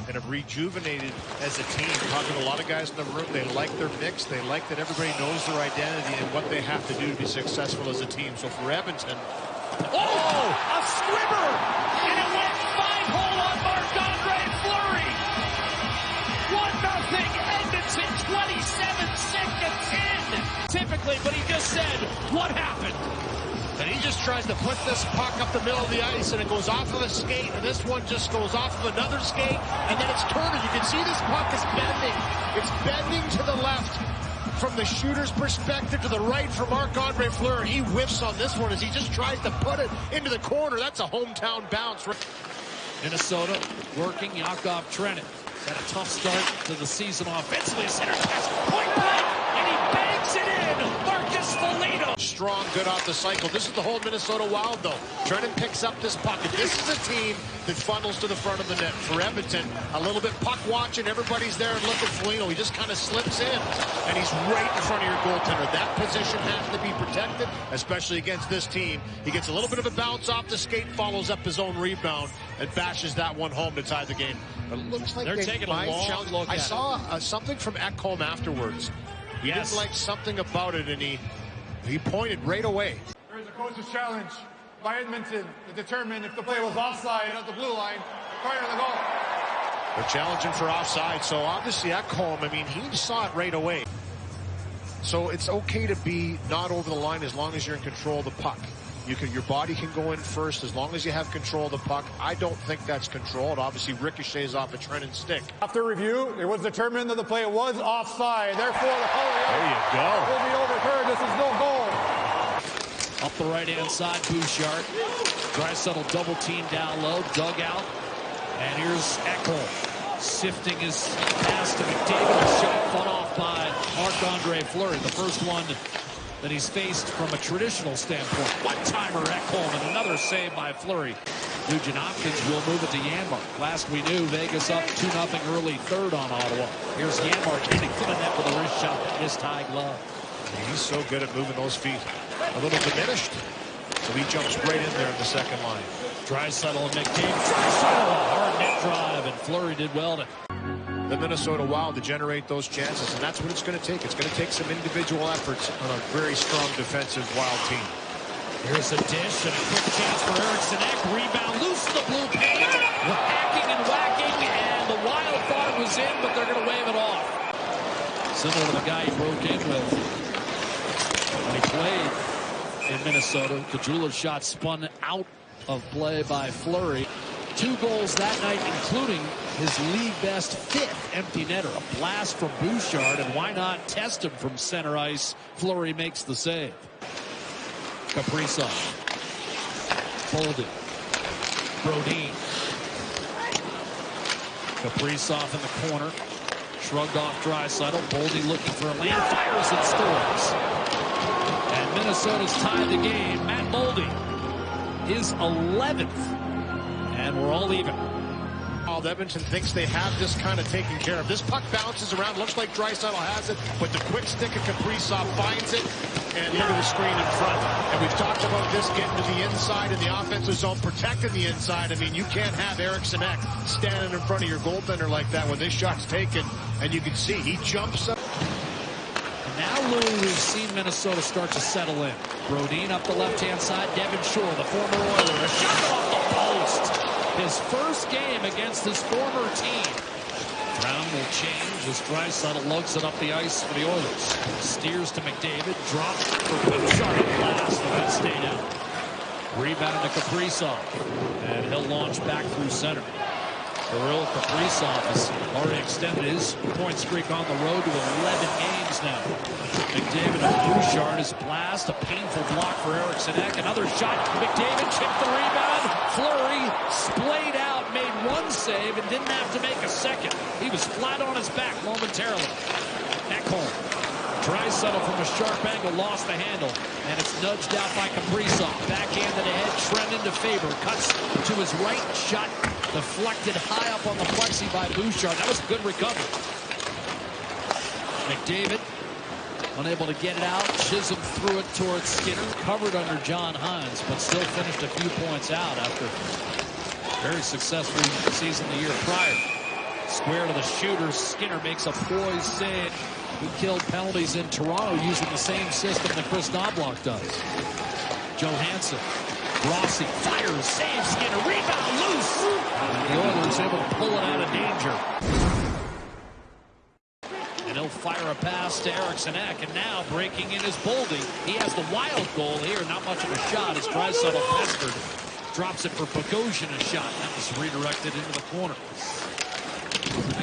and have rejuvenated as a team. Talking to a lot of guys in the room, they like their mix. They like that everybody knows their identity and what they have to do to be successful as a team. So for Edmonton, a swimmer, and it went 5-hole on Marc-Andre Fleury. 1-0 Edmonton, 27 seconds in. Typically, but he just said, what happened? and he just tries to put this puck up the middle of the ice, and it goes off of a skate, and this one just goes off of another skate, and then it's turning. You can see this puck is bending. It's bending to the left from the shooter's perspective, to the right for Marc-Andre Fleury. He whiffs on this one as he just tries to put it into the corner. That's a hometown bounce. Minnesota working Yakov Trenin. Had a tough start to the season offensively. Center pass, point blank, and he bangs it in. Marcus Foligno. Strong, good off the cycle. This is the whole Minnesota Wild, though. Trenin picks up this puck, and this is a team that funnels to the front of the net. For Edmonton, a little bit puck watching. Everybody's there, and look at Foligno. He just kind of slips in, and he's right in front of your goaltender. That position has to be protected, especially against this team. He gets a little bit of a bounce off the skate, follows up his own rebound, and bashes that one home to tie the game. But it looks like they're taking a long look at I saw something from Ekholm afterwards. He didn't like something about it, and he pointed right away. There's a coach's challenge by Edmonton to determine if the play was offside at the blue line prior to the goal. They're challenging for offside, so obviously Ekholm, I mean, he saw it right away. So it's okay to be not over the line as long as you're in control of the puck. Your body can go in first as long as you have control of the puck. I don't think that's control. It obviously ricochets off a Trenin stick. After review, it was determined that the play was offside. Therefore, the there you go. will be overturned. This is no goal. Up the right-hand side, Bouchard. Draisaitl double team down low, dug out. And here's Ekholm sifting his pass to McDavid. A shot fought off by Marc-Andre Fleury. The first one that he's faced from a traditional standpoint. One-timer Ekholm and another save by Fleury. Nugent Hopkins will move it to Janmark. Last we knew, Vegas up 2-0 early third on Ottawa. Here's Janmark hitting to the net with a wrist shot, missed high glove. He's so good at moving those feet. A little diminished, so he jumps right in there in the second line. Draisaitl and McDavid. Draisaitl, hard net drive, and Fleury did well to the Minnesota Wild to generate those chances, and that's what it's going to take. It's going to take some individual efforts on a very strong defensive Wild team. Here's a dish and a quick chance for Eriksson Ek. Rebound loose in the blue paint. Hacking and whacking, and the Wild thought it was in, but they're going to wave it off. Similar to the guy he broke in with when he played in Minnesota. Kajula's shot spun out of play by Fleury. 2 goals that night, including his league best 5th empty netter. A blast from Bouchard, and why not test him from center ice? Fleury makes the save. Kaprizov. Boldy. Brodin. Kaprizov in the corner. Shrugged off Draisaitl. Boldy looking for a lane. Fires and scores. And Minnesota's tied the game. Matt Boldy, his 11th. And we're all even. Edmonton thinks they have this kind of taken care of. This puck bounces around. Looks like Draisaitl has it, but the quick stick of Kaprizov finds it. And look at the screen in front. And we've talked about this getting to the inside in the offensive zone, protecting the inside. I mean, you can't have Eriksson Ek standing in front of your goaltender like that when this shot's taken. And you can see he jumps up. Now, Louis, we've seen Minnesota start to settle in. Brodin up the left-hand side. Devin Shore, the former Oiler. A shot off the post. His first game against his former team. Brown will change as Draisaitl lugs it up the ice for the Oilers. Steers to McDavid. Drops for Bouchard. Last, but that stayed out. Rebound to Kaprizov. And he'll launch back through center. Kirill Kaprizov has already extended his point streak on the road to 11 games now. McDavid and Bouchard, his blast, a painful block for Eriksson Ek. Another shot. McDavid chipped the rebound. Fleury splayed out, made one save, and didn't have to make a second. He was flat on his back momentarily. Ekholm. Draisaitl from a sharp angle lost the handle, and it's nudged out by Kaprizov. Backhand to the head, Trenin to Faber. Cuts to his right, shot deflected high up on the plexi by Bouchard. That was a good recovery. McDavid unable to get it out. Chisholm threw it towards Skinner. Covered under John Hines, but still finished a few points out after a very successful season the year prior. Square to the shooter. Skinner makes a poised save. He killed penalties in Toronto using the same system that Chris Knobloch does. Johansson. Rossi fires, saves Skinner, rebound loose. And the Oilers able to pull it out of danger. And he'll fire a pass to Eriksson Ek, and now breaking in is Boldy. He has the Wild goal here, not much of a shot as Draisaitl pestered. Drops it for Bogosian, a shot. That was redirected into the corner.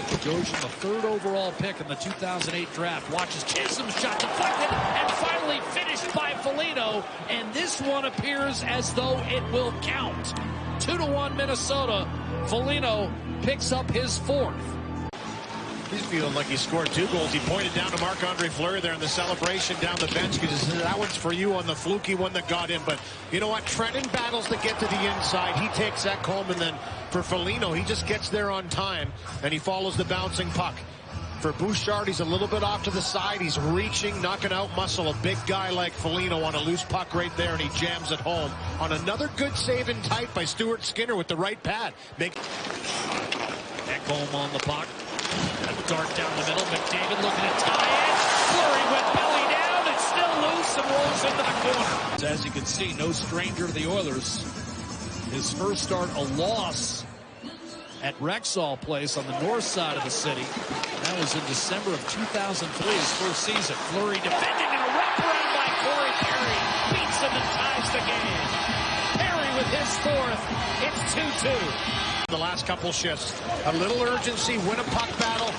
Bogosian, the third overall pick in the 2008 draft, watches Chisholm's shot deflected and finally finished by Foligno. And this one appears as though it will count. 2-1 Minnesota. Foligno picks up his fourth. He's feeling like he scored 2 goals. He pointed down to Marc-Andre Fleury there in the celebration down the bench because he said that one's for you on the fluky one that got in. But you know what? Trenton battles to get to the inside. He takes that home, and then for Foligno, he just gets there on time, and he follows the bouncing puck. For Bouchard, he's a little bit off to the side. He's reaching, not going to outmuscle a big guy like Foligno on a loose puck right there, and he jams it home on another good save in tight by Stuart Skinner with the right pad. Ekholm on the puck. A dart down the middle. McDavid looking at tie it. Fleury went belly down. It's still loose and rolls into the corner. So as you can see, no stranger to the Oilers. His first start, a loss at Rexall Place on the north side of the city. That was in December of 2003, his first season. Fleury defending and a wraparound by Corey Perry. Beats him and ties the game. Perry with his fourth. It's 2-2. The last couple shifts, a little urgency, win a puck battle,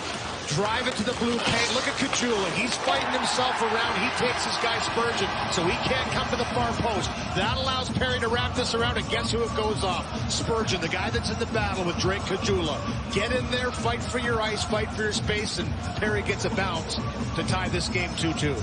drive it to the blue paint. Look at Caggiula. He's fighting himself around. He takes his guy Spurgeon, so he can't come to the far post. That allows Perry to wrap this around, and guess who it goes off? Spurgeon, the guy that's in the battle with Drake Caggiula. Get in there, fight for your ice, fight for your space, and Perry gets a bounce to tie this game 2-2.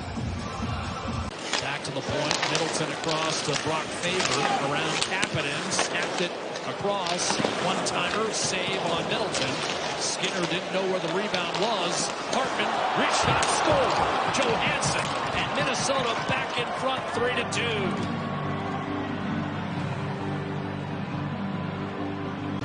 Back to the point. Middleton across to Brock Faber. Around Kapanen. Snapped it across. One-timer. Save on Middleton. Skinner didn't know where the rebound was. Hartman. Rich shot. Score. Johansson. And Minnesota back in front 3-2.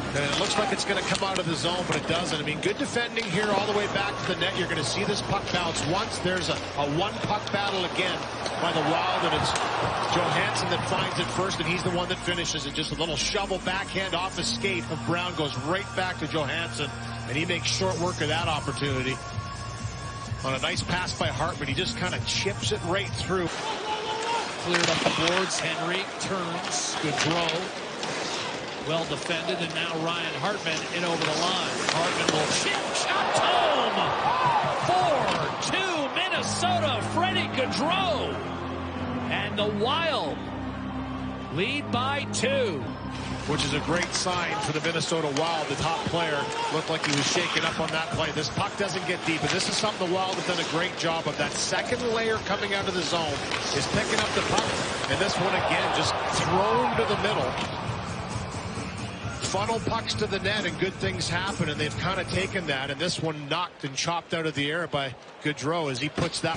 And it looks like it's going to come out of the zone, but it doesn't. I mean, good defending here all the way back to the net. You're going to see this puck bounce once. There's a one-puck battle again by the Wild, and it's Johansson that finds it first, and he's the one that finishes it. Just a little shovel backhand off the skate of Brown, goes right back to Johansson, and he makes short work of that opportunity. On a nice pass by Hartman, he just kind of chips it right through. Cleared up the boards. Henry turns. Gaudreau. Well defended, and now Ryan Hartman in over the line. Hartman will chip, chopped home. 4-2 Minnesota, Freddie Gaudreau. And the Wild lead by 2. Which is a great sign for the Minnesota Wild. The top player looked like he was shaken up on that play. This puck doesn't get deep, and this is something the Wild have done a great job of. That second layer coming out of the zone is picking up the puck, and this one again just thrown to the middle. Funnel pucks to the net and good things happen, and they've kind of taken that, and this one knocked and chopped out of the air by Gaudreau as he puts that.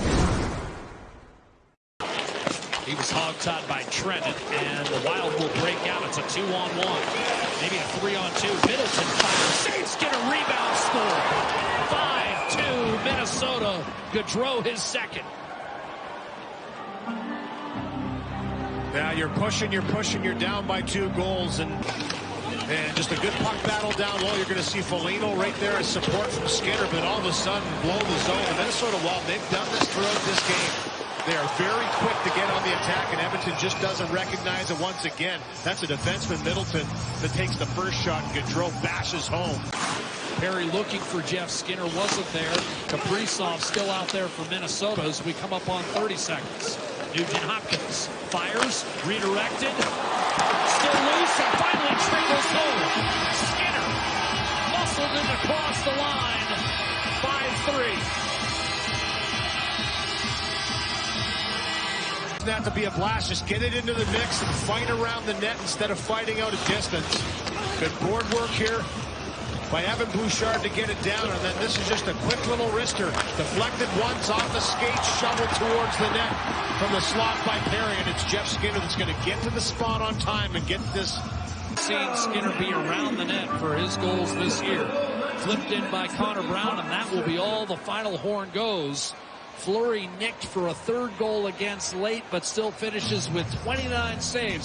He was hog-tied by Trenton, and the Wild will break out. It's a 2-on-1, maybe a 3-on-2. Middleton fires, saves, Skinner, rebound, score. 5-2 Minnesota. Gaudreau his second. Now you're pushing, you're down by 2 goals, and just a good puck battle down low. You're going to see Foligno right there as support from Skinner, but all of a sudden blow the zone. The Minnesota Wild, they've done this throughout this game. They are very quick to get on the attack, and Edmonton just doesn't recognize it once again. That's a defenseman, Middleton, that takes the first shot, and Gaudreau bashes home. Perry looking for Jeff Skinner, wasn't there. Kaprizov still out there for Minnesota as we come up on 30 seconds. Nugent Hopkins fires, redirected, still loose, and finally triples home. Skinner muscled it across the line, 5-3. That to be a blast. Just get it into the mix and fight around the net instead of fighting out a distance. Good board work here by Evan Bouchard to get it down, and then this is just a quick little wrister. Deflected once off the skate, shoveled towards the net from the slot by Perry, and it's Jeff Skinner that's going to get to the spot on time and get this. Seen Skinner be around the net for his goals this year. Flipped in by Connor Brown, and that will be all the final horn goes. Fleury nicked for a third goal against late, but still finishes with 29 saves.